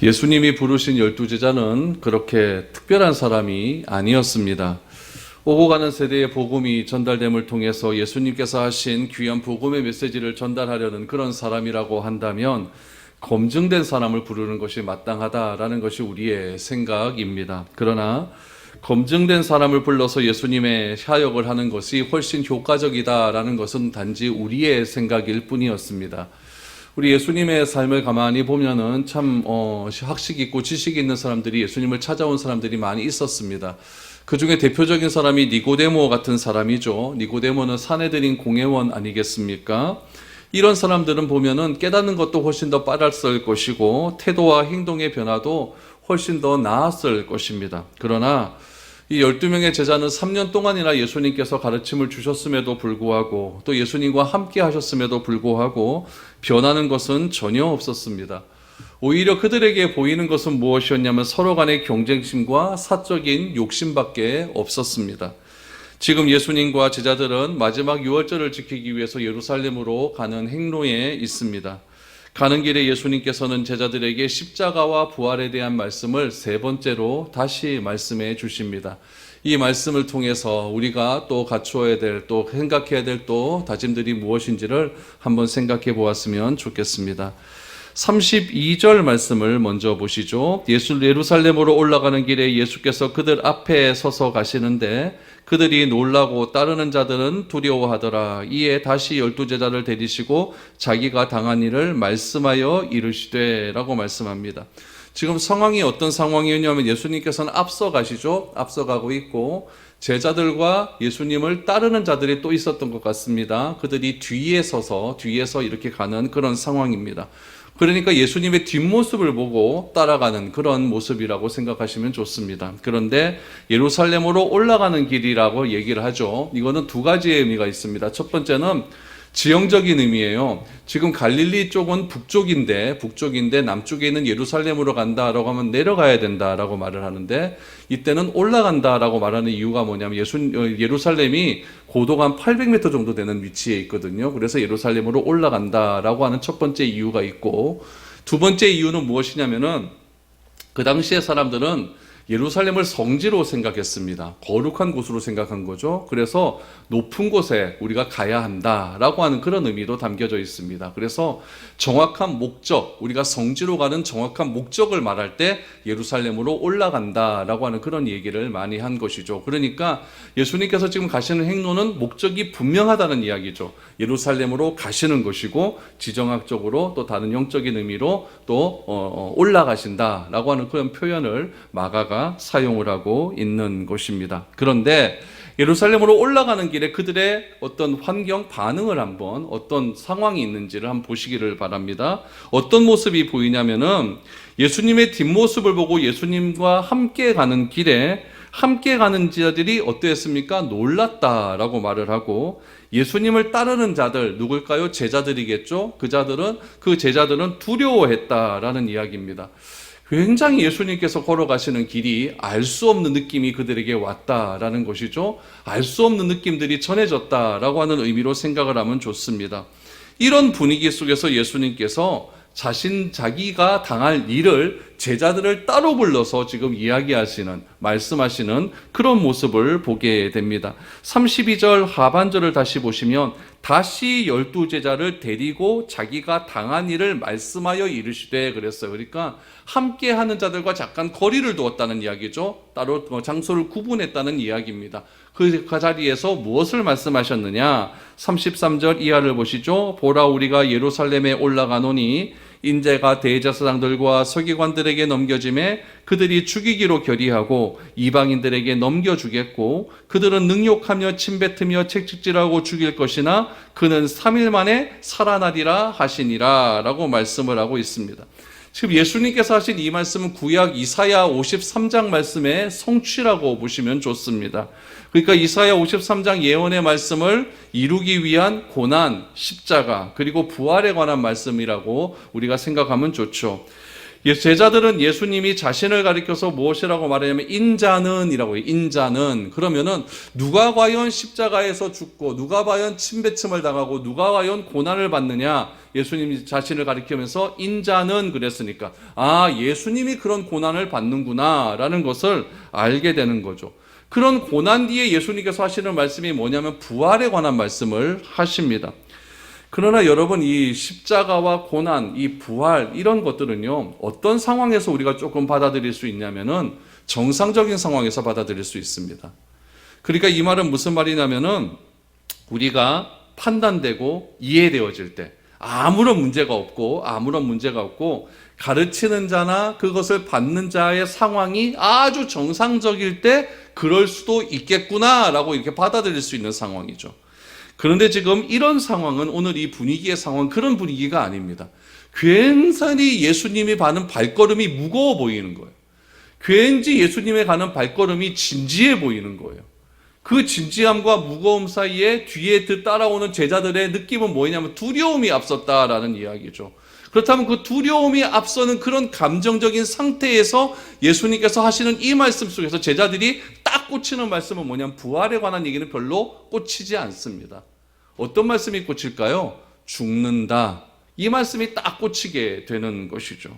예수님이 부르신 12제자는 그렇게 특별한 사람이 아니었습니다. 오고 가는 세대의 복음이 전달됨을 통해서 예수님께서 하신 귀한 복음의 메시지를 전달하려는 그런 사람이라고 한다면 검증된 사람을 부르는 것이 마땅하다라는 것이 우리의 생각입니다. 그러나 검증된 사람을 불러서 예수님의 사역을 하는 것이 훨씬 효과적이다라는 것은 단지 우리의 생각일 뿐이었습니다. 우리 예수님의 삶을 가만히 보면은 참 학식 있고 지식 있는 사람들이 예수님을 찾아온 사람들이 많이 있었습니다. 그 중에 대표적인 사람이 니고데모 같은 사람이죠. 니고데모는 사내들인 공회원 아니겠습니까? 이런 사람들은 보면은 깨닫는 것도 훨씬 더 빨랐을 것이고 태도와 행동의 변화도 훨씬 더 나았을 것입니다. 그러나 이 12명의 제자는 3년 동안이나 예수님께서 가르침을 주셨음에도 불구하고 또 예수님과 함께 하셨음에도 불구하고 변하는 것은 전혀 없었습니다. 오히려 그들에게 보이는 것은 무엇이었냐면 서로 간의 경쟁심과 사적인 욕심밖에 없었습니다. 지금 예수님과 제자들은 마지막 유월절을 지키기 위해서 예루살렘으로 가는 행로에 있습니다. 가는 길에 예수님께서는 제자들에게 십자가와 부활에 대한 말씀을 세 번째로 다시 말씀해 주십니다. 이 말씀을 통해서 우리가 또 갖추어야 될, 또 생각해야 될 또 다짐들이 무엇인지를 한번 생각해 보았으면 좋겠습니다. 32절 말씀을 먼저 보시죠. 예루살렘으로 올라가는 길에 예수께서 그들 앞에 서서 가시는데 그들이 놀라고 따르는 자들은 두려워하더라. 이에 다시 12제자를 데리시고 자기가 당한 일을 말씀하여 이르시되 라고 말씀합니다. 지금 상황이 어떤 상황이었냐면 예수님께서는 앞서 가시죠. 앞서가고 있고 제자들과 예수님을 따르는 자들이 또 있었던 것 같습니다. 그들이 뒤에서 이렇게 가는 그런 상황입니다. 그러니까 예수님의 뒷모습을 보고 따라가는 그런 모습이라고 생각하시면 좋습니다. 그런데 예루살렘으로 올라가는 길이라고 얘기를 하죠. 이거는 두 가지의 의미가 있습니다. 첫 번째는 지형적인 의미예요. 지금 갈릴리 쪽은 북쪽인데 남쪽에 있는 예루살렘으로 간다라고 하면 내려가야 된다라고 말을 하는데 이때는 올라간다라고 말하는 이유가 뭐냐면 예루살렘이 고도가 한 800m 정도 되는 위치에 있거든요. 그래서 예루살렘으로 올라간다라고 하는 첫 번째 이유가 있고 두 번째 이유는 무엇이냐면은 그 당시의 사람들은 예루살렘을 성지로 생각했습니다. 거룩한 곳으로 생각한 거죠. 그래서 높은 곳에 우리가 가야 한다라고 하는 그런 의미도 담겨져 있습니다. 그래서 정확한 목적, 우리가 성지로 가는 정확한 목적을 말할 때 예루살렘으로 올라간다라고 하는 그런 얘기를 많이 한 것이죠. 그러니까 예수님께서 지금 가시는 행로는 목적이 분명하다는 이야기죠. 예루살렘으로 가시는 것이고 지정학적으로 또 다른 영적인 의미로 또 올라가신다라고 하는 그런 표현을 마가가 사용을 하고 있는 것입니다. 그런데 예루살렘으로 올라가는 길에 그들의 어떤 환경 반응을 한번 어떤 상황이 있는지를 한번 보시기를 바랍니다. 어떤 모습이 보이냐면은 예수님의 뒷모습을 보고 예수님과 함께 가는 길에 함께 가는 자들이 어땠습니까? 놀랐다라고 말을 하고 예수님을 따르는 자들 누굴까요? 제자들이겠죠. 그 제자들은 두려워했다라는 이야기입니다. 굉장히 예수님께서 걸어가시는 길이 알 수 없는 느낌이 그들에게 왔다라는 것이죠. 알 수 없는 느낌들이 전해졌다라고 하는 의미로 생각을 하면 좋습니다. 이런 분위기 속에서 예수님께서 자기가 당할 일을 제자들을 따로 불러서 지금 말씀하시는 그런 모습을 보게 됩니다. 32절 하반절을 다시 보시면 다시 12제자를 데리고 자기가 당한 일을 말씀하여 이르시되 그랬어요. 그러니까 함께 하는 자들과 잠깐 거리를 두었다는 이야기죠. 따로 장소를 구분했다는 이야기입니다. 그 자리에서 무엇을 말씀하셨느냐? 33절 이하를 보시죠. 보라 우리가 예루살렘에 올라가노니 인재가 대제사장들과 서기관들에게 넘겨짐에 그들이 죽이기로 결의하고 이방인들에게 넘겨주겠고 그들은 능욕하며 침뱉으며 채찍질하고 죽일 것이나 그는 3일 만에 살아나리라 하시니라 라고 말씀을 하고 있습니다. 지금 예수님께서 하신 이 말씀은 구약 이사야 53장 말씀의 성취라고 보시면 좋습니다. 그러니까 이사야 53장 예언의 말씀을 이루기 위한 고난, 십자가, 그리고 부활에 관한 말씀이라고 우리가 생각하면 좋죠. 제자들은 예수님이 자신을 가리켜서 무엇이라고 말하냐면 인자는이라고 해요. 인자는. 그러면은 누가 과연 십자가에서 죽고 누가 과연 침뱉음을 당하고 누가 과연 고난을 받느냐, 예수님이 자신을 가리키면서 인자는 그랬으니까 예수님이 그런 고난을 받는구나 라는 것을 알게 되는 거죠. 그런 고난 뒤에 예수님께서 하시는 말씀이 뭐냐면 부활에 관한 말씀을 하십니다. 그러나 여러분, 이 십자가와 고난, 이 부활, 이런 것들은요, 어떤 상황에서 우리가 조금 받아들일 수 있냐면은 정상적인 상황에서 받아들일 수 있습니다. 그러니까 이 말은 무슨 말이냐면은 우리가 판단되고 이해되어질 때 아무런 문제가 없고 가르치는 자나 그것을 받는 자의 상황이 아주 정상적일 때 그럴 수도 있겠구나라고 이렇게 받아들일 수 있는 상황이죠. 그런데 지금 이런 상황은, 오늘 이 분위기의 상황은 그런 분위기가 아닙니다. 굉장히 예수님이 가는 발걸음이 무거워 보이는 거예요. 괜히 예수님의 가는 발걸음이 진지해 보이는 거예요. 그 진지함과 무거움 사이에 뒤에 따라오는 제자들의 느낌은 뭐냐면 두려움이 앞섰다라는 이야기죠. 그렇다면 그 두려움이 앞서는 그런 감정적인 상태에서 예수님께서 하시는 이 말씀 속에서 제자들이 딱 꽂히는 말씀은 뭐냐면 부활에 관한 얘기는 별로 꽂히지 않습니다. 어떤 말씀이 꽂힐까요? 죽는다. 이 말씀이 딱 꽂히게 되는 것이죠.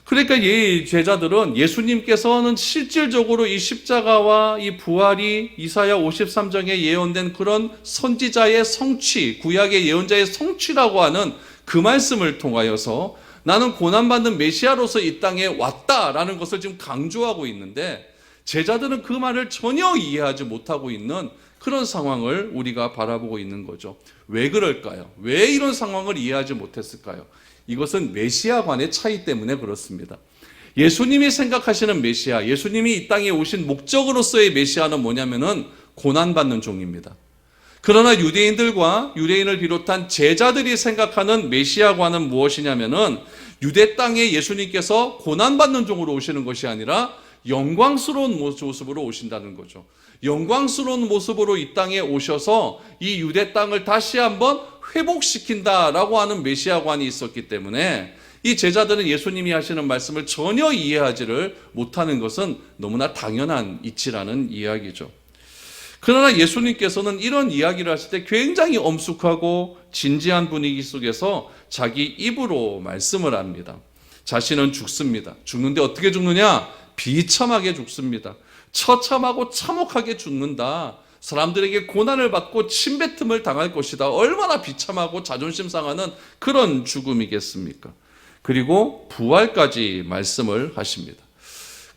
그러니까 이 제자들은 예수님께서는 실질적으로 이 십자가와 이 부활이 이사야 53장에 예언된 그런 선지자의 성취, 구약의 예언자의 성취라고 하는 그 말씀을 통하여서 나는 고난받는 메시아로서 이 땅에 왔다라는 것을 지금 강조하고 있는데, 제자들은 그 말을 전혀 이해하지 못하고 있는 그런 상황을 우리가 바라보고 있는 거죠. 왜 그럴까요? 왜 이런 상황을 이해하지 못했을까요? 이것은 메시아관의 차이 때문에 그렇습니다. 예수님이 생각하시는 메시아, 예수님이 이 땅에 오신 목적으로서의 메시아는 뭐냐면은 고난받는 종입니다. 그러나 유대인을 비롯한 제자들이 생각하는 메시아관은 무엇이냐면은 유대 땅에 예수님께서 고난받는 종으로 오시는 것이 아니라 영광스러운 모습으로 오신다는 거죠. 영광스러운 모습으로 이 땅에 오셔서 이 유대 땅을 다시 한번 회복시킨다라고 하는 메시아관이 있었기 때문에 이 제자들은 예수님이 하시는 말씀을 전혀 이해하지를 못하는 것은 너무나 당연한 이치라는 이야기죠. 그러나 예수님께서는 이런 이야기를 하실 때 굉장히 엄숙하고 진지한 분위기 속에서 자기 입으로 말씀을 합니다. 자신은 죽습니다. 죽는데 어떻게 죽느냐? 비참하게 죽습니다. 처참하고 참혹하게 죽는다. 사람들에게 고난을 받고 침뱉음을 당할 것이다. 얼마나 비참하고 자존심 상하는 그런 죽음이겠습니까? 그리고 부활까지 말씀을 하십니다.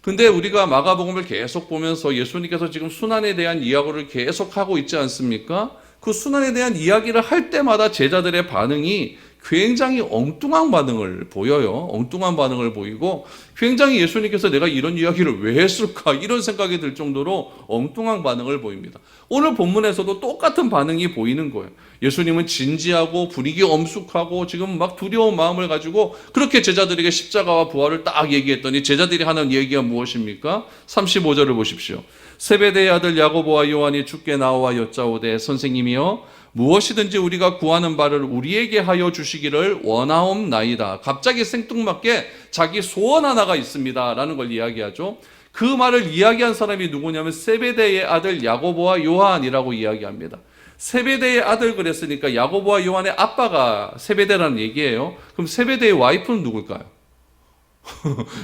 근데 우리가 마가복음을 계속 보면서 예수님께서 지금 순환에 대한 이야기를 계속하고 있지 않습니까? 그 순환에 대한 이야기를 할 때마다 제자들의 반응이 굉장히 엉뚱한 반응을 보여요. 엉뚱한 반응을 보이고 굉장히 예수님께서 내가 이런 이야기를 왜 했을까 이런 생각이 들 정도로 엉뚱한 반응을 보입니다. 오늘 본문에서도 똑같은 반응이 보이는 거예요. 예수님은 진지하고 분위기 엄숙하고 지금 막 두려운 마음을 가지고 그렇게 제자들에게 십자가와 부활을 딱 얘기했더니 제자들이 하는 얘기가 무엇입니까? 35절을 보십시오. 세베대의 아들 야고보와 요한이 주께 나와 여짜오되 선생님이여 무엇이든지 우리가 구하는 바를 우리에게 하여 주시기를 원하옵나이다. 갑자기 생뚱맞게 자기 소원 하나가 있습니다 라는 걸 이야기하죠. 그 말을 이야기한 사람이 누구냐면 세베대의 아들 야고보와 요한이라고 이야기합니다. 세베대의 아들 그랬으니까 야고보와 요한의 아빠가 세베대라는 얘기예요. 그럼 세베대의 와이프는 누굴까요?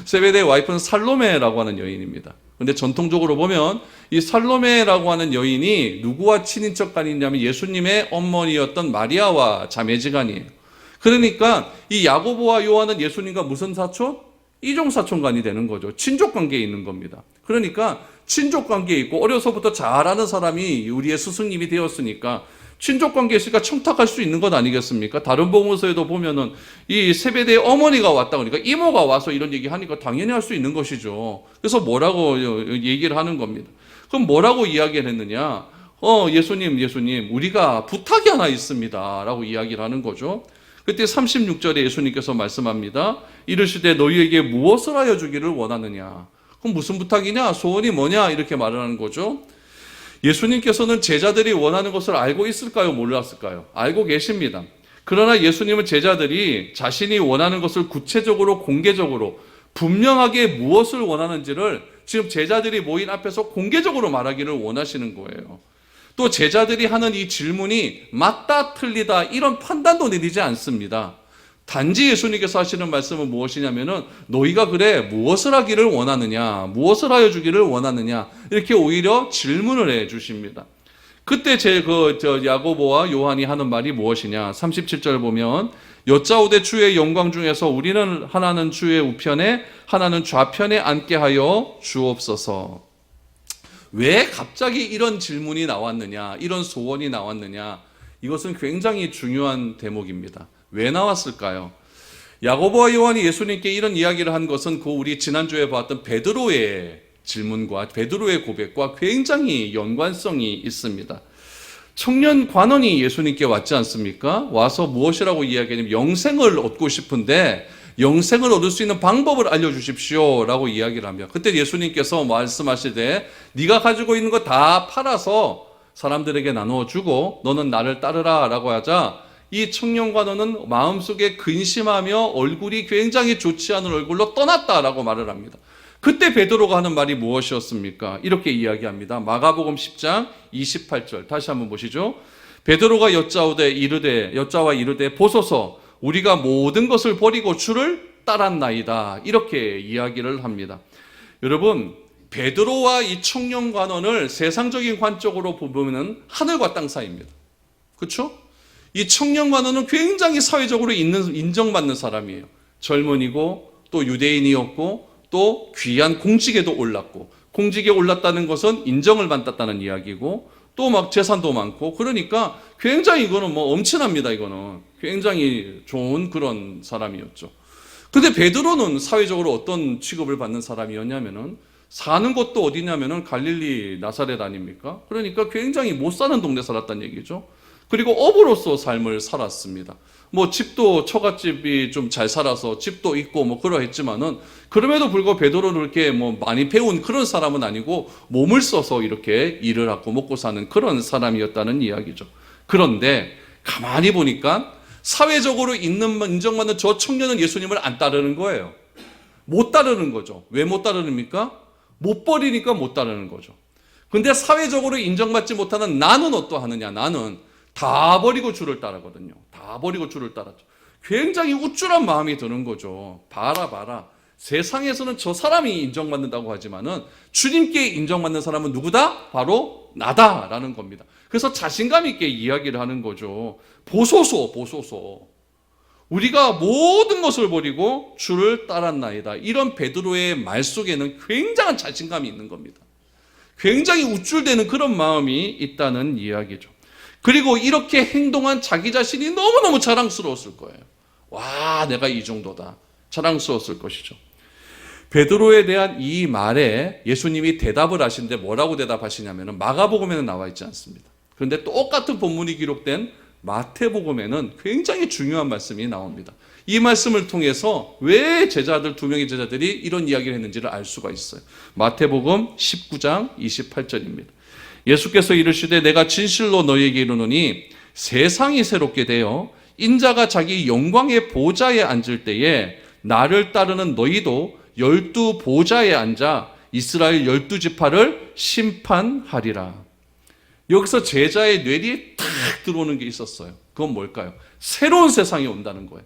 세베대의 와이프는 살로메라고 하는 여인입니다. 근데 전통적으로 보면 이 살로메라고 하는 여인이 누구와 친인척간이냐면 예수님의 어머니였던 마리아와 자매지간이에요. 그러니까 이 야고보와 요한은 예수님과 무슨 사촌? 이종사촌간이 되는 거죠. 친족관계에 있는 겁니다. 그러니까 친족관계에 있고 어려서부터 잘 아는 사람이 우리의 스승님이 되었으니까 친족관계에 있으니까 청탁할 수 있는 것 아니겠습니까? 다른 복음서에도 보면은 이 세베대의 어머니가 왔다 그러니까 이모가 와서 이런 얘기 하니까 당연히 할 수 있는 것이죠. 그래서 뭐라고 얘기를 하는 겁니다. 그럼 뭐라고 이야기를 했느냐? 예수님, 우리가 부탁이 하나 있습니다. 라고 이야기를 하는 거죠. 그때 36절에 예수님께서 말씀합니다. 이르시되 너희에게 무엇을 하여 주기를 원하느냐? 그럼 무슨 부탁이냐? 소원이 뭐냐? 이렇게 말을 하는 거죠. 예수님께서는 제자들이 원하는 것을 알고 있을까요? 몰랐을까요? 알고 계십니다. 그러나 예수님은 제자들이 자신이 원하는 것을 구체적으로 공개적으로 분명하게 무엇을 원하는지를 지금 제자들이 모인 앞에서 공개적으로 말하기를 원하시는 거예요. 또 제자들이 하는 이 질문이 맞다 틀리다 이런 판단도 내리지 않습니다. 단지 예수님께서 하시는 말씀은 무엇이냐면은 너희가 그래 무엇을 하기를 원하느냐, 무엇을 하여 주기를 원하느냐 이렇게 오히려 질문을 해 주십니다. 그때 야고보와 요한이 하는 말이 무엇이냐? 37절 보면 여짜오되 주의 영광 중에서 우리는 하나는 주의 우편에 하나는 좌편에 앉게 하여 주옵소서. 왜 갑자기 이런 질문이 나왔느냐? 이런 소원이 나왔느냐? 이것은 굉장히 중요한 대목입니다. 왜 나왔을까요? 야고보와 요한이 예수님께 이런 이야기를 한 것은 우리 지난주에 봤던 베드로의 질문과 베드로의 고백과 굉장히 연관성이 있습니다. 청년 관원이 예수님께 왔지 않습니까? 와서 무엇이라고 이야기하냐면 영생을 얻고 싶은데 영생을 얻을 수 있는 방법을 알려주십시오 라고 이야기를 합니다. 그때 예수님께서 말씀하시되 네가 가지고 있는 거 다 팔아서 사람들에게 나누어 주고 너는 나를 따르라 라고 하자 이 청년 관원은 마음속에 근심하며 얼굴이 굉장히 좋지 않은 얼굴로 떠났다라고 말을 합니다. 그때 베드로가 하는 말이 무엇이었습니까? 이렇게 이야기합니다. 마가복음 10장 28절 다시 한번 보시죠. 베드로가 여짜와 이르되 보소서 우리가 모든 것을 버리고 주를 따랐나이다. 이렇게 이야기를 합니다. 여러분 베드로와 이 청년 관원을 세상적인 관점으로 보면 하늘과 땅 사이입니다. 그렇죠? 이 청년 관원은 굉장히 사회적으로 인정받는 사람이에요. 젊은이고 또 유대인이었고 또 귀한 공직에도 올랐고 공직에 올랐다는 것은 인정을 받았다는 이야기고 또 막 재산도 많고 그러니까 굉장히 이거는 엄청납니다. 이거는 굉장히 좋은 그런 사람이었죠. 근데 베드로는 사회적으로 어떤 취급을 받는 사람이었냐면은 사는 곳도 어디냐면은 갈릴리 나사렛 아닙니까? 그러니까 굉장히 못 사는 동네 살았다는 얘기죠. 그리고 어부로서 삶을 살았습니다. 집도 처갓집이 좀 잘 살아서 집도 있고 그러했지만은 그럼에도 불구하고 베드로는 이렇게 많이 배운 그런 사람은 아니고 몸을 써서 이렇게 일을 하고 먹고 사는 그런 사람이었다는 이야기죠. 그런데 가만히 보니까 사회적으로 인정받는 저 청년은 예수님을 안 따르는 거예요. 못 따르는 거죠. 왜 못 따르니까? 못 버리니까 못 따르는 거죠. 근데 사회적으로 인정받지 못하는 나는 어떠하느냐? 나는 다 버리고 주를 따르거든요. 다 버리고 주를 따랐죠. 굉장히 우쭐한 마음이 드는 거죠. 봐라. 세상에서는 저 사람이 인정받는다고 하지만은 주님께 인정받는 사람은 누구다? 바로 나다라는 겁니다. 그래서 자신감 있게 이야기를 하는 거죠. 보소서. 우리가 모든 것을 버리고 주를 따랐나이다. 이런 베드로의 말 속에는 굉장한 자신감이 있는 겁니다. 굉장히 우쭐대는 그런 마음이 있다는 이야기죠. 그리고 이렇게 행동한 자기 자신이 너무너무 자랑스러웠을 거예요. 와, 내가 이 정도다. 자랑스러웠을 것이죠. 베드로에 대한 이 말에 예수님이 대답을 하시는데 뭐라고 대답하시냐면 마가복음에는 나와 있지 않습니다. 그런데 똑같은 본문이 기록된 마태복음에는 굉장히 중요한 말씀이 나옵니다. 이 말씀을 통해서 왜 두 명의 제자들이 이런 이야기를 했는지를 알 수가 있어요. 마태복음 19장 28절입니다. 예수께서 이르시되 내가 진실로 너희에게 이르노니 세상이 새롭게 되어 인자가 자기 영광의 보좌에 앉을 때에 나를 따르는 너희도 12 보좌에 앉아 이스라엘 12지파를 심판하리라. 여기서 제자의 뇌리에 탁 들어오는 게 있었어요. 그건 뭘까요? 새로운 세상이 온다는 거예요.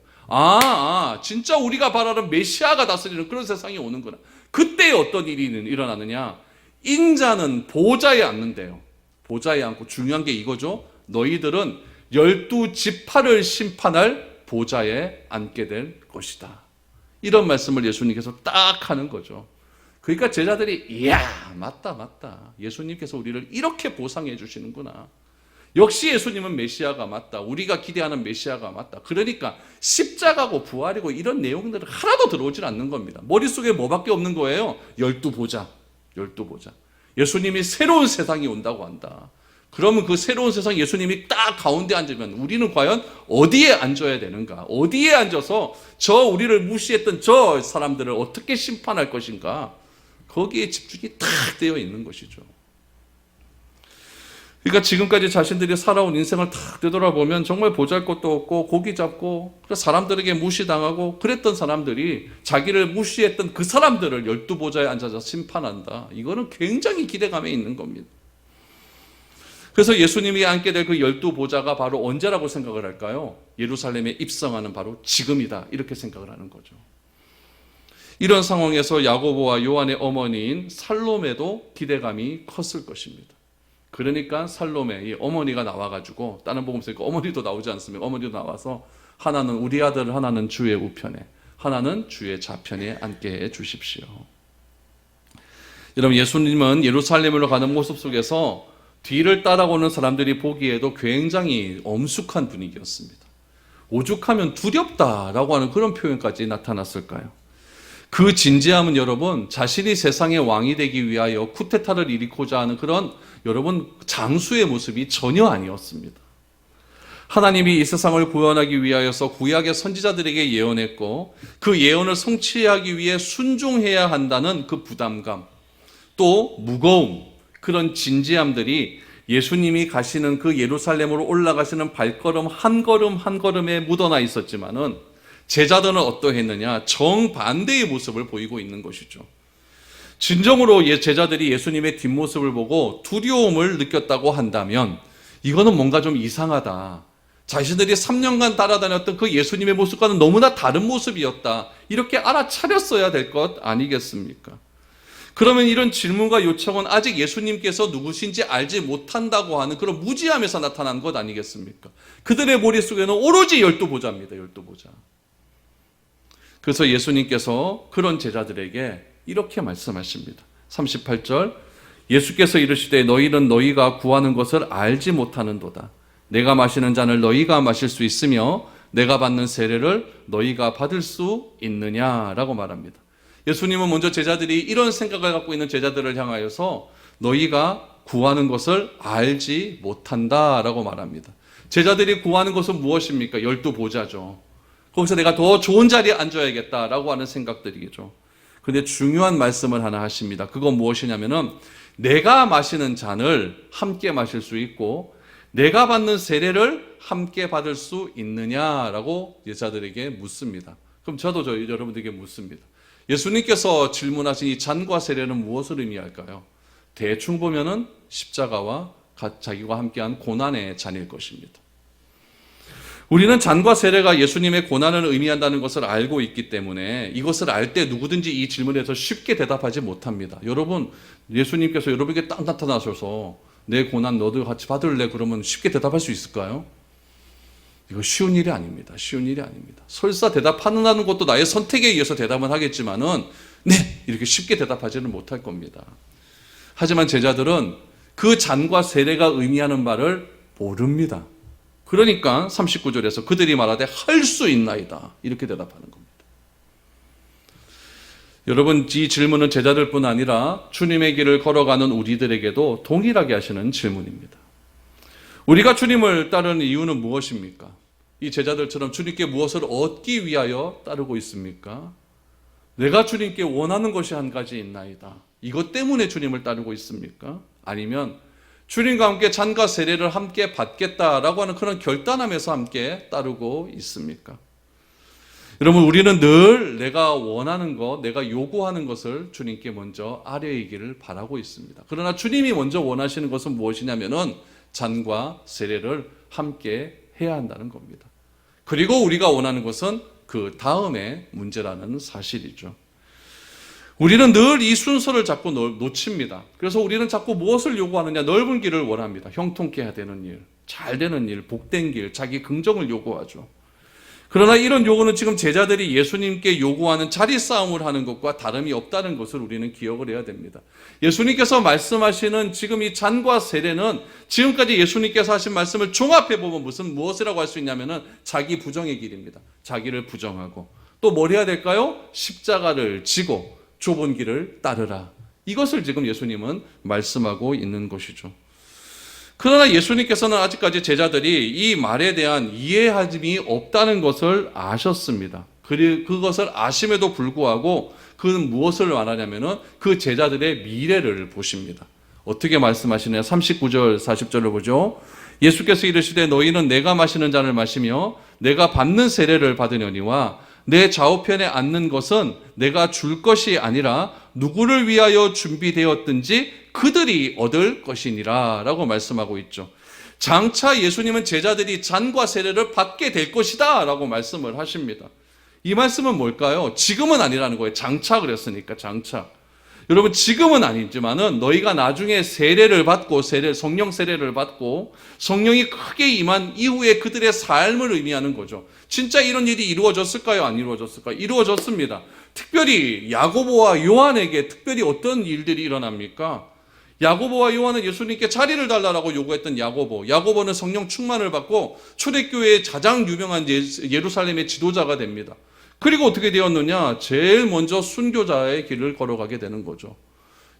진짜 우리가 바라는 메시아가 다스리는 그런 세상이 오는구나. 그때 어떤 일이 일어나느냐? 인자는 보좌에 앉는데요. 보좌에 앉고 중요한 게 이거죠. 너희들은 12지파를 심판할 보좌에 앉게 될 것이다. 이런 말씀을 예수님께서 딱 하는 거죠. 그러니까 제자들이 이야 맞다. 예수님께서 우리를 이렇게 보상해 주시는구나. 역시 예수님은 메시아가 맞다. 우리가 기대하는 메시아가 맞다. 그러니까 십자가고 부활이고 이런 내용들은 하나도 들어오질 않는 겁니다. 머릿속에 뭐밖에 없는 거예요? 12보좌. 예수님이 새로운 세상이 온다고 한다. 그러면 그 새로운 세상 예수님이 딱 가운데 앉으면 우리는 과연 어디에 앉아야 되는가? 어디에 앉아서 우리를 무시했던 저 사람들을 어떻게 심판할 것인가? 거기에 집중이 딱 되어 있는 것이죠. 그러니까 지금까지 자신들이 살아온 인생을 탁 되돌아보면 정말 보잘것도 없고 고기 잡고 사람들에게 무시당하고 그랬던 사람들이 자기를 무시했던 그 사람들을 12보좌에 앉아서 심판한다. 이거는 굉장히 기대감에 있는 겁니다. 그래서 예수님이 앉게 될 그 12보좌가 바로 언제라고 생각을 할까요? 예루살렘에 입성하는 바로 지금이다. 이렇게 생각을 하는 거죠. 이런 상황에서 야고보와 요한의 어머니인 살로메도 기대감이 컸을 것입니다. 그러니까 살로메, 이 어머니가 나와가지고, 다른 복음 쓰니까 어머니도 나오지 않습니까? 어머니도 나와서 하나는 우리 아들, 하나는 주의 우편에, 하나는 주의 좌편에 앉게 해 주십시오. 여러분, 예수님은 예루살렘으로 가는 모습 속에서 뒤를 따라오는 사람들이 보기에도 굉장히 엄숙한 분위기였습니다. 오죽하면 두렵다라고 하는 그런 표현까지 나타났을까요? 그 진지함은 여러분, 자신이 세상의 왕이 되기 위하여 쿠데타를 일으키고자 하는 그런 여러분 장수의 모습이 전혀 아니었습니다. 하나님이 이 세상을 구원하기 위하여서 구약의 선지자들에게 예언했고 그 예언을 성취하기 위해 순종해야 한다는 그 부담감, 또 무거움, 그런 진지함들이 예수님이 가시는 그 예루살렘으로 올라가시는 발걸음 한 걸음 한 걸음에 묻어나 있었지만은 제자들은 어떠했느냐? 정반대의 모습을 보이고 있는 것이죠. 진정으로 제자들이 예수님의 뒷모습을 보고 두려움을 느꼈다고 한다면 이거는 뭔가 좀 이상하다. 자신들이 3년간 따라다녔던 그 예수님의 모습과는 너무나 다른 모습이었다. 이렇게 알아차렸어야 될 것 아니겠습니까? 그러면 이런 질문과 요청은 아직 예수님께서 누구신지 알지 못한다고 하는 그런 무지함에서 나타난 것 아니겠습니까? 그들의 머릿속에는 오로지 12보좌입니다. 12보좌. 그래서 예수님께서 그런 제자들에게 이렇게 말씀하십니다. 38절, 예수께서 이르시되 너희는 너희가 구하는 것을 알지 못하는도다. 내가 마시는 잔을 너희가 마실 수 있으며 내가 받는 세례를 너희가 받을 수 있느냐라고 말합니다. 예수님은 먼저 제자들이 이런 생각을 갖고 있는 제자들을 향하여서 너희가 구하는 것을 알지 못한다라고 말합니다. 제자들이 구하는 것은 무엇입니까? 12보좌죠. 거기서 내가 더 좋은 자리에 앉아야겠다라고 하는 생각들이겠죠. 그런데 중요한 말씀을 하나 하십니다. 그건 무엇이냐면은 내가 마시는 잔을 함께 마실 수 있고 내가 받는 세례를 함께 받을 수 있느냐라고 제자들에게 묻습니다. 그럼 저도 여러분들에게 묻습니다. 예수님께서 질문하신 이 잔과 세례는 무엇을 의미할까요? 대충 보면은 십자가와 자기와 함께한 고난의 잔일 것입니다. 우리는 잔과 세례가 예수님의 고난을 의미한다는 것을 알고 있기 때문에 이것을 알 때 누구든지 이 질문에서 쉽게 대답하지 못합니다. 여러분, 예수님께서 여러분에게 딱 나타나셔서 내 고난 너도 같이 받을래? 그러면 쉽게 대답할 수 있을까요? 이거 쉬운 일이 아닙니다. 쉬운 일이 아닙니다. 설사 대답하는 것도 나의 선택에 의해서 대답은 하겠지만은 네! 이렇게 쉽게 대답하지는 못할 겁니다. 하지만 제자들은 그 잔과 세례가 의미하는 바를 모릅니다. 그러니까 39절에서 그들이 말하되 할 수 있나이다. 이렇게 대답하는 겁니다. 여러분, 이 질문은 제자들뿐 아니라 주님의 길을 걸어가는 우리들에게도 동일하게 하시는 질문입니다. 우리가 주님을 따르는 이유는 무엇입니까? 이 제자들처럼 주님께 무엇을 얻기 위하여 따르고 있습니까? 내가 주님께 원하는 것이 한 가지 있나이다. 이것 때문에 주님을 따르고 있습니까? 아니면 주님과 함께 잔과 세례를 함께 받겠다라고 하는 그런 결단함에서 함께 따르고 있습니까? 여러분, 우리는 늘 내가 원하는 것, 내가 요구하는 것을 주님께 먼저 아뢰이기를 바라고 있습니다. 그러나 주님이 먼저 원하시는 것은 무엇이냐면은 잔과 세례를 함께 해야 한다는 겁니다. 그리고 우리가 원하는 것은 그 다음의 문제라는 사실이죠. 우리는 늘 이 순서를 자꾸 놓칩니다. 그래서 우리는 자꾸 무엇을 요구하느냐? 넓은 길을 원합니다. 형통케 해야 되는 일, 잘 되는 일, 복된 길, 자기 긍정을 요구하죠. 그러나 이런 요구는 지금 제자들이 예수님께 요구하는 자리 싸움을 하는 것과 다름이 없다는 것을 우리는 기억을 해야 됩니다. 예수님께서 말씀하시는 지금 이 잔과 세례는 지금까지 예수님께서 하신 말씀을 종합해 보면 무엇이라고 할 수 있냐면은 자기 부정의 길입니다. 자기를 부정하고 또 뭘 해야 될까요? 십자가를 지고 좁은 길을 따르라. 이것을 지금 예수님은 말씀하고 있는 것이죠. 그러나 예수님께서는 아직까지 제자들이 이 말에 대한 이해함이 없다는 것을 아셨습니다. 그것을 아심에도 불구하고 그는 무엇을 말하냐면은 그 제자들의 미래를 보십니다. 어떻게 말씀하시느냐? 39절, 40절을 보죠. 예수께서 이르시되 너희는 내가 마시는 잔을 마시며 내가 받는 세례를 받으려니와 내 좌우편에 앉는 것은 내가 줄 것이 아니라 누구를 위하여 준비되었든지 그들이 얻을 것이니라 라고 말씀하고 있죠. 장차 예수님은 제자들이 잔과 세례를 받게 될 것이다 라고 말씀을 하십니다. 이 말씀은 뭘까요? 지금은 아니라는 거예요. 장차 그랬으니까 장차. 여러분 지금은 아니지만은 너희가 나중에 세례를 받고 성령 세례를 받고 성령이 크게 임한 이후에 그들의 삶을 의미하는 거죠. 진짜 이런 일이 이루어졌을까요? 안 이루어졌을까요? 이루어졌습니다. 특별히 야고보와 요한에게 특별히 어떤 일들이 일어납니까? 야고보와 요한은 예수님께 자리를 달라고 요구했던 야고보는 성령 충만을 받고 초대교회의 가장 유명한 예루살렘의 지도자가 됩니다. 그리고 어떻게 되었느냐? 제일 먼저 순교자의 길을 걸어가게 되는 거죠.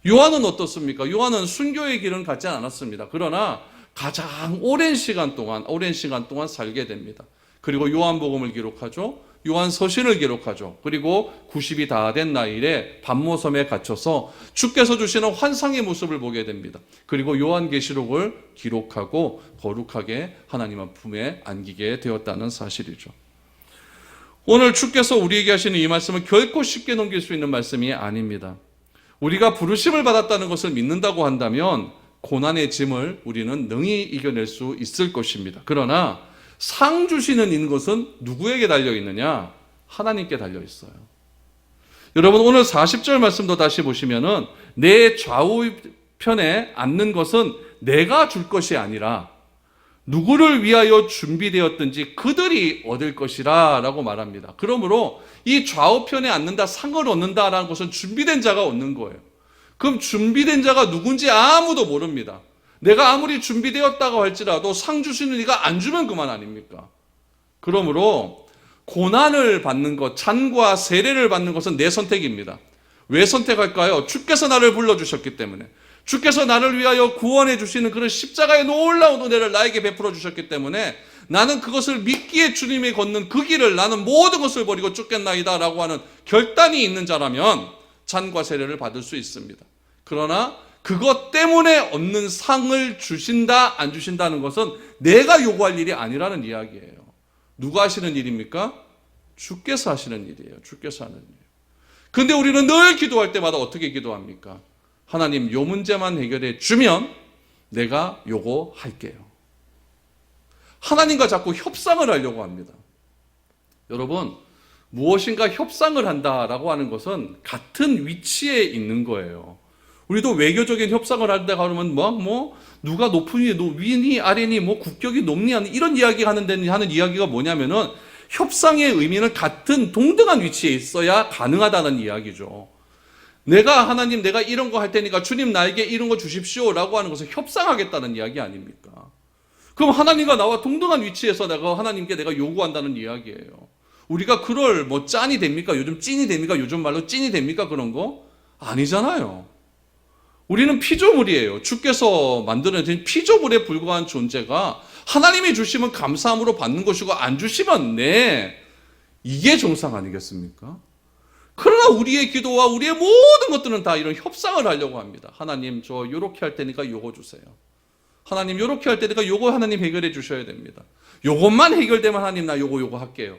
요한은 어떻습니까? 요한은 순교의 길은 갖지 않았습니다. 그러나 가장 오랜 시간 동안 살게 됩니다. 그리고 요한복음을 기록하죠. 요한서신을 기록하죠. 그리고 90이 다 된 나이에 반모섬에 갇혀서 주께서 주시는 환상의 모습을 보게 됩니다. 그리고 요한계시록을 기록하고 거룩하게 하나님 품에 안기게 되었다는 사실이죠. 오늘 주께서 우리에게 하시는 이 말씀은 결코 쉽게 넘길 수 있는 말씀이 아닙니다. 우리가 부르심을 받았다는 것을 믿는다고 한다면 고난의 짐을 우리는 능히 이겨낼 수 있을 것입니다. 그러나 상 주시는 것은 누구에게 달려있느냐? 하나님께 달려있어요. 여러분 오늘 40절 말씀도 다시 보시면은 내 좌우편에 앉는 것은 내가 줄 것이 아니라 누구를 위하여 준비되었든지 그들이 얻을 것이라 라고 말합니다. 그러므로 이 좌우편에 앉는다, 상을 얻는다라는 것은 준비된 자가 얻는 거예요. 그럼 준비된 자가 누군지 아무도 모릅니다. 내가 아무리 준비되었다고 할지라도 상 주시는 이가 안 주면 그만 아닙니까? 그러므로 고난을 받는 것, 잔과 세례를 받는 것은 내 선택입니다. 왜 선택할까요? 주께서 나를 불러주셨기 때문에. 주께서 나를 위하여 구원해 주시는 그런 십자가의 놀라운 은혜를 나에게 베풀어 주셨기 때문에 나는 그것을 믿기에 주님이 걷는 그 길을 나는 모든 것을 버리고 쫓겠나이다 라고 하는 결단이 있는 자라면 잔과 세례를 받을 수 있습니다. 그러나 그것 때문에 얻는 상을 주신다 안 주신다는 것은 내가 요구할 일이 아니라는 이야기예요. 누가 하시는 일입니까? 주께서 하시는 일이에요. 주께서 하는 일. 그런데 우리는 늘 기도할 때마다 어떻게 기도합니까? 하나님 요 문제만 해결해 주면 내가 요거 할게요. 하나님과 자꾸 협상을 하려고 합니다. 여러분 무엇인가 협상을 한다라고 하는 것은 같은 위치에 있는 거예요. 우리도 외교적인 협상을 한다고 하면 누가 높으니 위니 아래니 국격이 높니 이런 이야기 하는 이야기가 뭐냐면은 협상의 의미는 같은 동등한 위치에 있어야 가능하다는 이야기죠. 하나님 내가 이런 거 할 테니까 주님 나에게 이런 거 주십시오 라고 하는 것은 협상하겠다는 이야기 아닙니까? 그럼 하나님과 나와 동등한 위치에서 하나님께 내가 요구한다는 이야기예요. 우리가 그럴 짠이 됩니까? 요즘 찐이 됩니까? 요즘 말로 찐이 됩니까? 그런 거? 아니잖아요. 우리는 피조물이에요. 주께서 만들어진 피조물에 불과한 존재가 하나님이 주시면 감사함으로 받는 것이고 안 주시면 이게 정상 아니겠습니까? 그러나 우리의 기도와 우리의 모든 것들은 다 이런 협상을 하려고 합니다. 하나님 저 요렇게 할 테니까 요거 주세요. 하나님 요렇게 할 테니까 요거 하나님 해결해 주셔야 됩니다. 요것만 해결되면 하나님 나 요거 할게요.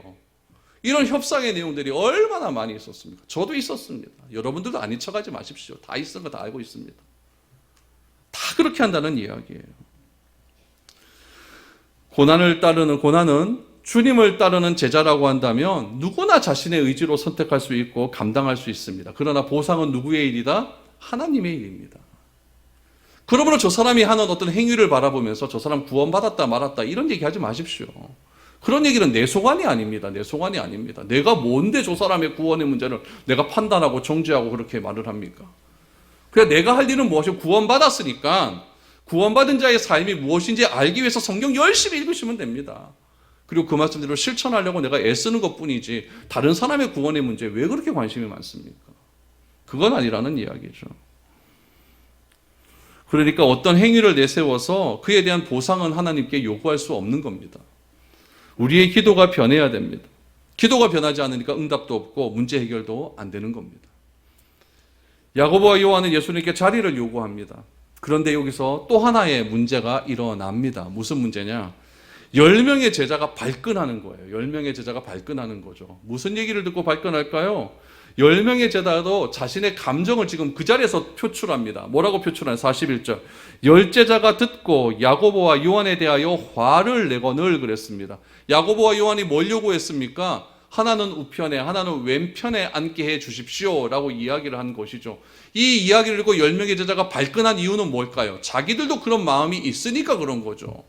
이런 협상의 내용들이 얼마나 많이 있었습니까? 저도 있었습니다. 여러분들도 아닌 척하지 마십시오. 다 있은 거 다 알고 있습니다. 다 그렇게 한다는 이야기예요. 고난은 주님을 따르는 제자라고 한다면 누구나 자신의 의지로 선택할 수 있고 감당할 수 있습니다. 그러나 보상은 누구의 일이다? 하나님의 일입니다. 그러므로 저 사람이 하는 어떤 행위를 바라보면서 저 사람 구원받았다 말았다 이런 얘기 하지 마십시오. 그런 얘기는 내 소관이 아닙니다. 내 소관이 아닙니다. 내가 뭔데 저 사람의 구원의 문제를 내가 판단하고 정죄하고 그렇게 말을 합니까? 그냥 내가 할 일은 무엇이고 구원받았으니까 구원받은 자의 삶이 무엇인지 알기 위해서 성경 열심히 읽으시면 됩니다. 그리고 그 말씀대로 실천하려고 내가 애쓰는 것뿐이지 다른 사람의 구원의 문제에 왜 그렇게 관심이 많습니까? 그건 아니라는 이야기죠. 그러니까 어떤 행위를 내세워서 그에 대한 보상은 하나님께 요구할 수 없는 겁니다. 우리의 기도가 변해야 됩니다. 기도가 변하지 않으니까 응답도 없고 문제 해결도 안 되는 겁니다. 야고보와 요한은 예수님께 자리를 요구합니다. 그런데 여기서 또 하나의 문제가 일어납니다. 무슨 문제냐? 10명의 제자가 발끈하는 거예요. 10명의 제자가 발끈하는 거죠. 무슨 얘기를 듣고 발끈할까요? 10명의 제자도 자신의 감정을 지금 그 자리에서 표출합니다. 뭐라고 표출하냐? 41절. 10제자가 듣고 야고보와 요한에 대하여 화를 내거늘 그랬습니다. 야고보와 요한이 뭘 요구했습니까? 하나는 우편에 하나는 왼편에 앉게 해 주십시오 라고 이야기를 한 것이죠. 이 이야기를 듣고 10명의 제자가 발끈한 이유는 뭘까요? 자기들도 그런 마음이 있으니까 그런 거죠.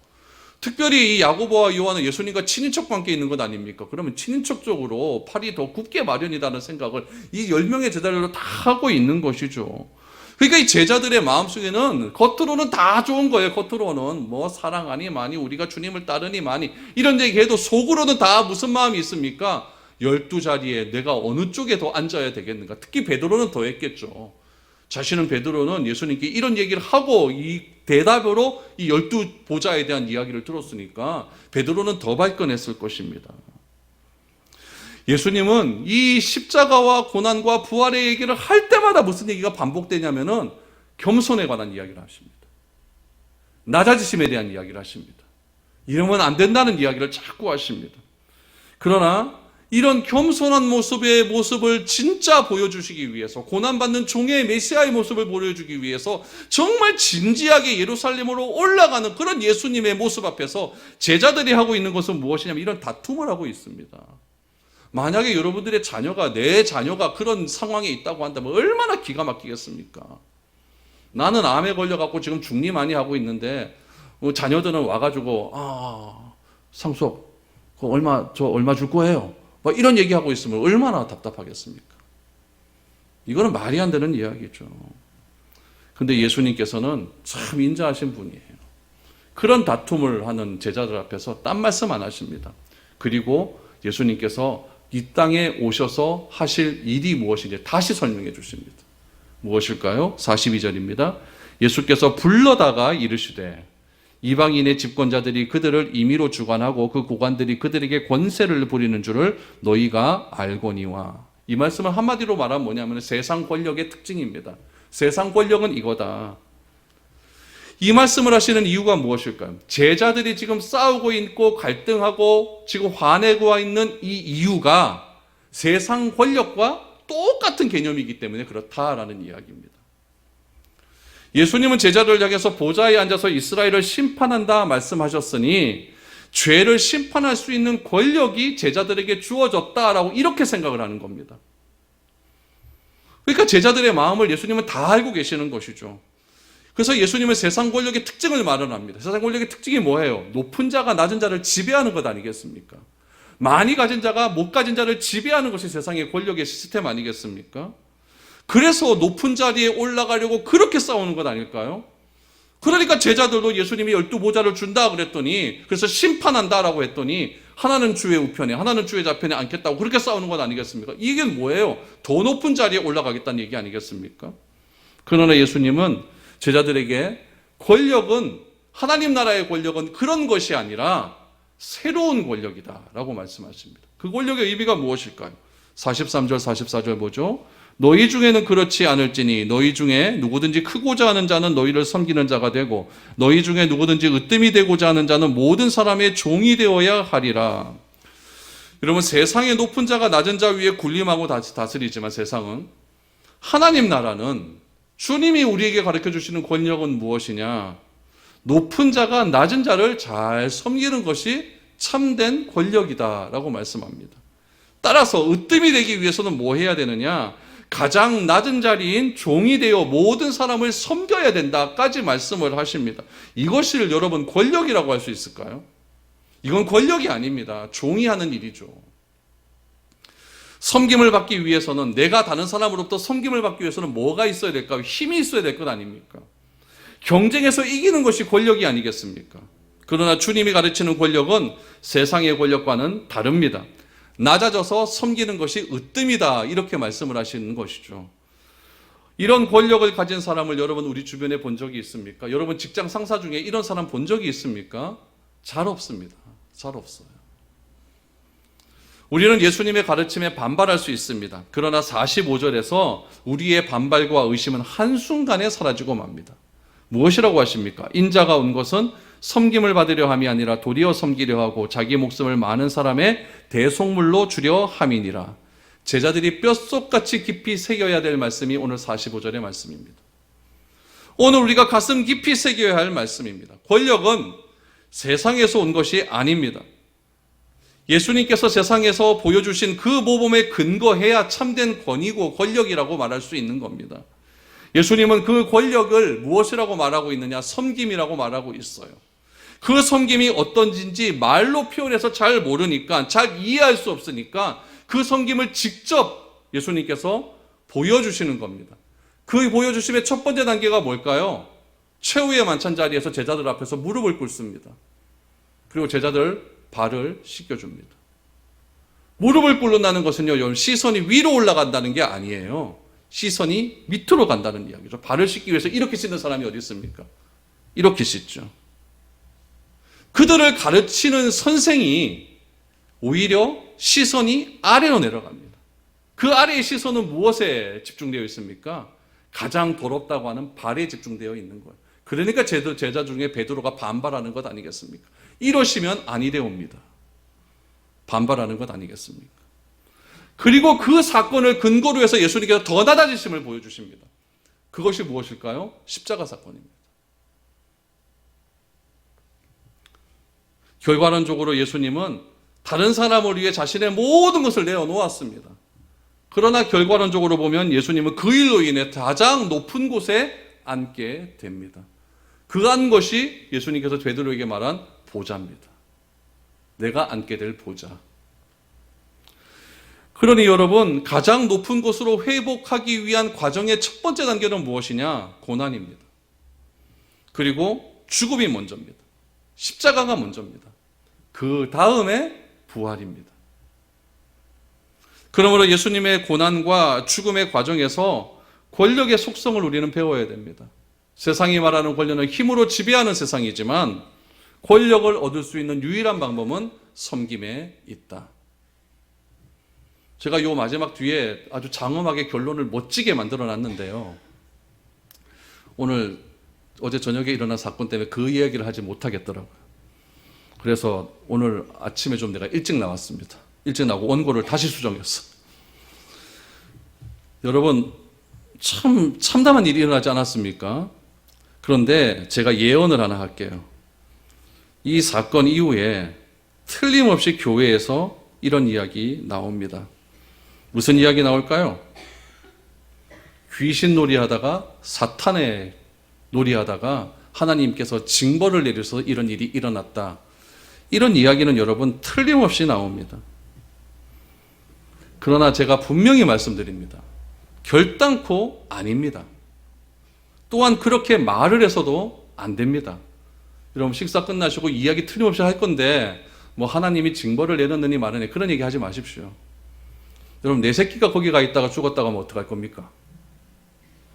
특별히 이 야고보와 요한은 예수님과 친인척 관계에 있는 것 아닙니까? 그러면 친인척적으로 팔이 더 굽게 마련이라는 생각을 이 10명의 제자들로 다 하고 있는 것이죠. 그러니까 이 제자들의 마음속에는 겉으로는 다 좋은 거예요. 겉으로는 뭐 사랑하니 많이 우리가 주님을 따르니 많이 이런 얘기해도 속으로는 다 무슨 마음이 있습니까? 12자리에 내가 어느 쪽에 더 앉아야 되겠는가? 특히 베드로는 더 했겠죠. 자신은 베드로는 예수님께 이런 얘기를 하고 이 대답으로 이 12보좌에 대한 이야기를 들었으니까 베드로는 더 발끈했을 것입니다. 예수님은 이 십자가와 고난과 부활의 얘기를 할 때마다 무슨 얘기가 반복되냐면은 겸손에 관한 이야기를 하십니다. 낮아지심에 대한 이야기를 하십니다. 이러면 안 된다는 이야기를 자꾸 하십니다. 그러나 이런 겸손한 모습을 진짜 보여주시기 위해서, 고난받는 종의 메시아의 모습을 보여주기 위해서 정말 진지하게 예루살렘으로 올라가는 그런 예수님의 모습 앞에서 제자들이 하고 있는 것은 무엇이냐면 이런 다툼을 하고 있습니다. 만약에 여러분들의 자녀가, 내 자녀가 그런 상황에 있다고 한다면 얼마나 기가 막히겠습니까? 나는 암에 걸려갖고 지금 중리 많이 하고 있는데 자녀들은 와가지고 상속 저 얼마 줄 거예요? 뭐 이런 얘기하고 있으면 얼마나 답답하겠습니까? 이거는 말이 안 되는 이야기죠. 근데 예수님께서는 참 인자하신 분이에요. 그런 다툼을 하는 제자들 앞에서 딴 말씀 안 하십니다. 그리고 예수님께서 이 땅에 오셔서 하실 일이 무엇인지 다시 설명해 주십니다. 무엇일까요? 42절입니다. 예수께서 불러다가 이르시되 이방인의 집권자들이 그들을 임의로 주관하고 그 고관들이 그들에게 권세를 부리는 줄을 너희가 알거니와. 이 말씀은 한마디로 말하면 뭐냐면 세상 권력의 특징입니다. 세상 권력은 이거다. 이 말씀을 하시는 이유가 무엇일까요? 제자들이 지금 싸우고 있고 갈등하고 지금 화내고 있는 이 이유가 세상 권력과 똑같은 개념이기 때문에 그렇다라는 이야기입니다. 예수님은 제자들을 향해서 보좌에 앉아서 이스라엘을 심판한다 말씀하셨으니 죄를 심판할 수 있는 권력이 제자들에게 주어졌다라고 이렇게 생각을 하는 겁니다. 그러니까 제자들의 마음을 예수님은 다 알고 계시는 것이죠. 그래서 예수님은 세상 권력의 특징을 마련합니다. 세상 권력의 특징이 뭐예요? 높은 자가 낮은 자를 지배하는 것 아니겠습니까? 많이 가진 자가 못 가진 자를 지배하는 것이 세상의 권력의 시스템 아니겠습니까? 그래서 높은 자리에 올라가려고 그렇게 싸우는 것 아닐까요? 그러니까 제자들도 예수님이 12보좌를 준다 그랬더니, 그래서 심판한다라고 했더니 하나는 주의 우편에 하나는 주의 좌편에 앉겠다고 그렇게 싸우는 것 아니겠습니까? 이게 뭐예요? 더 높은 자리에 올라가겠다는 얘기 아니겠습니까? 그러나 예수님은 제자들에게 권력은, 하나님 나라의 권력은 그런 것이 아니라 새로운 권력이다라고 말씀하십니다. 그 권력의 의미가 무엇일까요? 43절 44절 보죠. 너희 중에는 그렇지 않을지니 너희 중에 누구든지 크고자 하는 자는 너희를 섬기는 자가 되고 너희 중에 누구든지 으뜸이 되고자 하는 자는 모든 사람의 종이 되어야 하리라. 여러분, 세상의 높은 자가 낮은 자 위에 군림하고 다스리지만 세상은, 하나님 나라는 주님이 우리에게 가르쳐 주시는 권력은 무엇이냐? 높은 자가 낮은 자를 잘 섬기는 것이 참된 권력이다라고 말씀합니다. 따라서 으뜸이 되기 위해서는 뭐 해야 되느냐? 가장 낮은 자리인 종이 되어 모든 사람을 섬겨야 된다까지 말씀을 하십니다. 이것을 여러분 권력이라고 할 수 있을까요? 이건 권력이 아닙니다. 종이 하는 일이죠. 섬김을 받기 위해서는, 내가 다른 사람으로부터 섬김을 받기 위해서는 뭐가 있어야 될까요? 힘이 있어야 될 것 아닙니까? 경쟁에서 이기는 것이 권력이 아니겠습니까? 그러나 주님이 가르치는 권력은 세상의 권력과는 다릅니다. 낮아져서 섬기는 것이 으뜸이다, 이렇게 말씀을 하시는 것이죠. 이런 권력을 가진 사람을 여러분 우리 주변에 본 적이 있습니까? 여러분 직장 상사 중에 이런 사람 본 적이 있습니까? 잘 없습니다. 잘 없어요. 우리는 예수님의 가르침에 반발할 수 있습니다. 그러나 45절에서 우리의 반발과 의심은 한순간에 사라지고 맙니다. 무엇이라고 하십니까? 인자가 온 것은 섬김을 받으려 함이 아니라 도리어 섬기려 하고 자기 목숨을 많은 사람의 대속물로 주려 함이니라. 제자들이 뼛속같이 깊이 새겨야 될 말씀이 오늘 45절의 말씀입니다. 오늘 우리가 가슴 깊이 새겨야 할 말씀입니다. 권력은 세상에서 온 것이 아닙니다. 예수님께서 세상에서 보여주신 그 모범에 근거해야 참된 권위고 권력이라고 말할 수 있는 겁니다. 예수님은 그 권력을 무엇이라고 말하고 있느냐? 섬김이라고 말하고 있어요. 그 섬김이 어떤지 말로 표현해서 잘 모르니까, 잘 이해할 수 없으니까 그 섬김을 직접 예수님께서 보여주시는 겁니다. 그 보여주심의 첫 번째 단계가 뭘까요? 최후의 만찬 자리에서 제자들 앞에서 무릎을 꿇습니다. 그리고 제자들 발을 씻겨줍니다. 무릎을 꿇는다는 것은요, 여러분, 시선이 위로 올라간다는 게 아니에요. 시선이 밑으로 간다는 이야기죠. 발을 씻기 위해서 이렇게 씻는 사람이 어디 있습니까? 이렇게 씻죠. 그들을 가르치는 선생이 오히려 시선이 아래로 내려갑니다. 그 아래의 시선은 무엇에 집중되어 있습니까? 가장 더럽다고 하는 발에 집중되어 있는 거예요. 그러니까 제자 중에 베드로가 반발하는 것 아니겠습니까? 이러시면 아니 되옵니다. 반발하는 것 아니겠습니까? 그리고 그 사건을 근거로 해서 예수님께서 더 낮아지심을 보여주십니다. 그것이 무엇일까요? 십자가 사건입니다. 결과론적으로 예수님은 다른 사람을 위해 자신의 모든 것을 내어놓았습니다. 그러나 결과론적으로 보면 예수님은 그 일로 인해 가장 높은 곳에 앉게 됩니다. 그 한 것이 예수님께서 베드로에게 말한 보좌입니다. 내가 앉게 될 보좌. 그러니 여러분, 가장 높은 곳으로 회복하기 위한 과정의 첫 번째 단계는 무엇이냐? 고난입니다. 그리고 죽음이 먼저입니다. 십자가가 먼저입니다. 그 다음에 부활입니다. 그러므로 예수님의 고난과 죽음의 과정에서 권력의 속성을 우리는 배워야 됩니다. 세상이 말하는 권력은 힘으로 지배하는 세상이지만 권력을 얻을 수 있는 유일한 방법은 섬김에 있다. 제가 요 마지막 뒤에 아주 장엄하게 결론을 멋지게 만들어 놨는데요. 어제 저녁에 일어난 사건 때문에 그 이야기를 하지 못하겠더라고요. 그래서 오늘 아침에 좀 내가 일찍 나왔습니다. 일찍 나오고 원고를 다시 수정했어. 여러분, 참 참담한 일이 일어나지 않았습니까? 그런데 제가 예언을 하나 할게요. 이 사건 이후에 틀림없이 교회에서 이런 이야기 나옵니다. 무슨 이야기 나올까요? 귀신 놀이하다가 사탄의 놀이하다가 하나님께서 징벌을 내려서 이런 일이 일어났다. 이런 이야기는 여러분 틀림없이 나옵니다. 그러나 제가 분명히 말씀드립니다. 결단코 아닙니다. 또한 그렇게 말을 해서도 안 됩니다. 여러분 식사 끝나시고 이야기 틀림없이 할 건데 뭐 하나님이 징벌을 내렸느니 말하니 그런 얘기 하지 마십시오. 여러분 내 새끼가 거기 가 있다가 죽었다가 하면 어떡할 겁니까?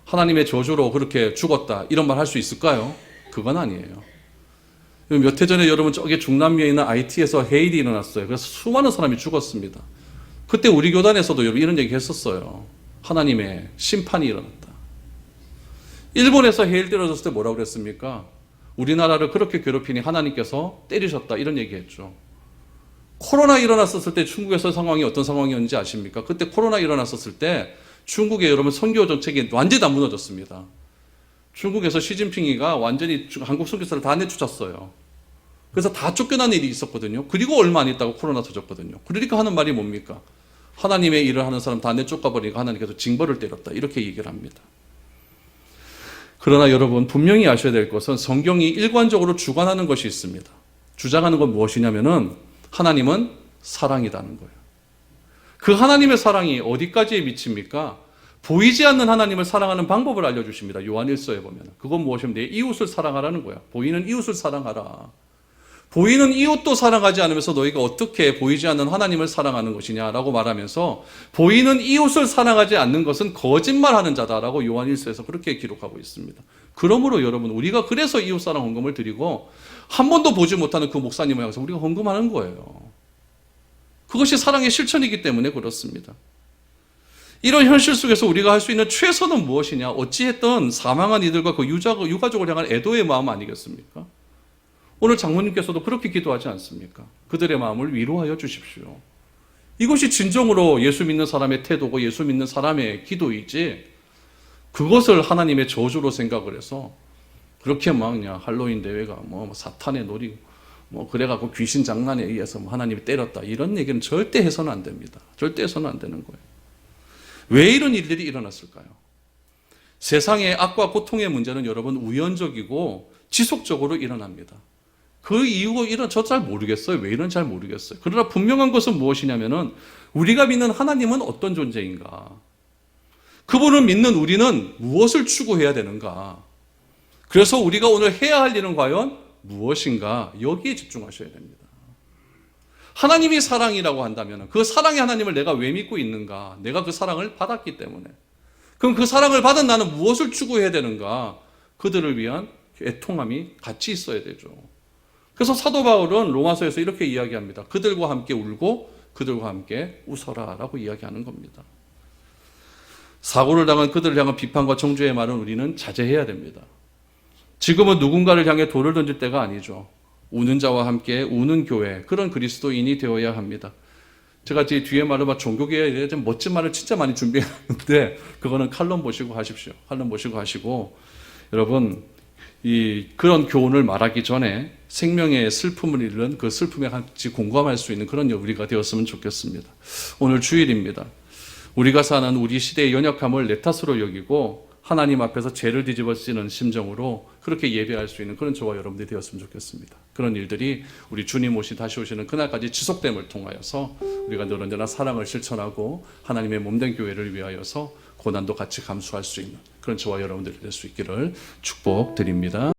하나님의 저주로 그렇게 죽었다 이런 말 할 수 있을까요? 그건 아니에요. 몇 해 전에 여러분 저기 중남미에 있는 IT에서 해일이 일어났어요. 그래서 수많은 사람이 죽었습니다. 그때 우리 교단에서도 여러분 이런 얘기 했었어요. 하나님의 심판이 일어났다. 일본에서 해일 떨어졌을 때 뭐라고 그랬습니까? 우리나라를 그렇게 괴롭히니 하나님께서 때리셨다 이런 얘기했죠. 코로나 일어났었을 때 중국에서 상황이 어떤 상황이었는지 아십니까? 그때 코로나 일어났었을 때 중국의 여러분 선교 정책이 완전히 다 무너졌습니다. 중국에서 시진핑이가 완전히 한국 선교사를 다 내쫓았어요. 그래서 다 쫓겨난 일이 있었거든요. 그리고 얼마 안 있다가 코로나 터졌거든요. 그러니까 하는 말이 뭡니까? 하나님의 일을 하는 사람 다 내쫓아버리니까 하나님께서 징벌을 때렸다. 이렇게 얘기를 합니다. 그러나 여러분 분명히 아셔야 될 것은 성경이 일관적으로 주관하는 것이 있습니다. 주장하는 건 무엇이냐면은 하나님은 사랑이라는 거예요. 그 하나님의 사랑이 어디까지에 미칩니까? 보이지 않는 하나님을 사랑하는 방법을 알려주십니다. 요한 1서에 보면. 그건 무엇이냐면 내 이웃을 사랑하라는 거야. 보이는 이웃을 사랑하라. 보이는 이웃도 사랑하지 않으면서 너희가 어떻게 보이지 않는 하나님을 사랑하는 것이냐라고 말하면서 보이는 이웃을 사랑하지 않는 것은 거짓말하는 자다라고 요한 1서에서 그렇게 기록하고 있습니다. 그러므로 여러분 우리가 그래서 이웃사랑 헌금을 드리고 한 번도 보지 못하는 그 목사님을 향해서 우리가 헌금하는 거예요. 그것이 사랑의 실천이기 때문에 그렇습니다. 이런 현실 속에서 우리가 할 수 있는 최선은 무엇이냐? 어찌했든 사망한 이들과 그 유가족을 향한 애도의 마음 아니겠습니까? 오늘 장모님께서도 그렇게 기도하지 않습니까? 그들의 마음을 위로하여 주십시오. 이것이 진정으로 예수 믿는 사람의 태도고 예수 믿는 사람의 기도이지, 그것을 하나님의 저주로 생각을 해서 그렇게 막 그냥 할로윈 대회가 뭐 사탄의 놀이 그래갖고 귀신 장난에 의해서 하나님이 때렸다, 이런 얘기는 절대 해서는 안 됩니다. 절대 해서는 안 되는 거예요. 왜 이런 일들이 일어났을까요? 세상의 악과 고통의 문제는 여러분 우연적이고 지속적으로 일어납니다. 그 이유가 저 잘 모르겠어요. 왜 이런지 잘 모르겠어요. 그러나 분명한 것은 무엇이냐면은 우리가 믿는 하나님은 어떤 존재인가? 그분을 믿는 우리는 무엇을 추구해야 되는가? 그래서 우리가 오늘 해야 할 일은 과연 무엇인가? 여기에 집중하셔야 됩니다. 하나님이 사랑이라고 한다면 그 사랑의 하나님을 내가 왜 믿고 있는가? 내가 그 사랑을 받았기 때문에. 그럼 그 사랑을 받은 나는 무엇을 추구해야 되는가? 그들을 위한 애통함이 같이 있어야 되죠. 그래서 사도 바울은 로마서에서 이렇게 이야기합니다. 그들과 함께 울고 그들과 함께 웃어라 라고 이야기하는 겁니다. 사고를 당한 그들을 향한 비판과 정죄의 말은 우리는 자제해야 됩니다. 지금은 누군가를 향해 돌을 던질 때가 아니죠. 우는 자와 함께 우는 교회, 그런 그리스도인이 되어야 합니다. 제가 제 뒤에 말을 종교계에 좀 멋진 말을 진짜 많이 준비했는데 그거는 칼럼 보시고 하십시오. 칼럼 보시고 하시고, 여러분 그런 교훈을 말하기 전에 생명의 슬픔을 잃는 그 슬픔에 같이 공감할 수 있는 그런 우리가 되었으면 좋겠습니다. 오늘 주일입니다. 우리가 사는 우리 시대의 연약함을 내 탓으로 여기고 하나님 앞에서 죄를 뒤집어 쓰는 심정으로 그렇게 예배할 수 있는 그런 저와 여러분들이 되었으면 좋겠습니다. 그런 일들이 우리 주님 다시 오시는 그날까지 지속됨을 통하여서 우리가 늘 언제나 사랑을 실천하고 하나님의 몸된 교회를 위하여서 고난도 같이 감수할 수 있는 그런 저와 여러분들이 될 수 있기를 축복드립니다.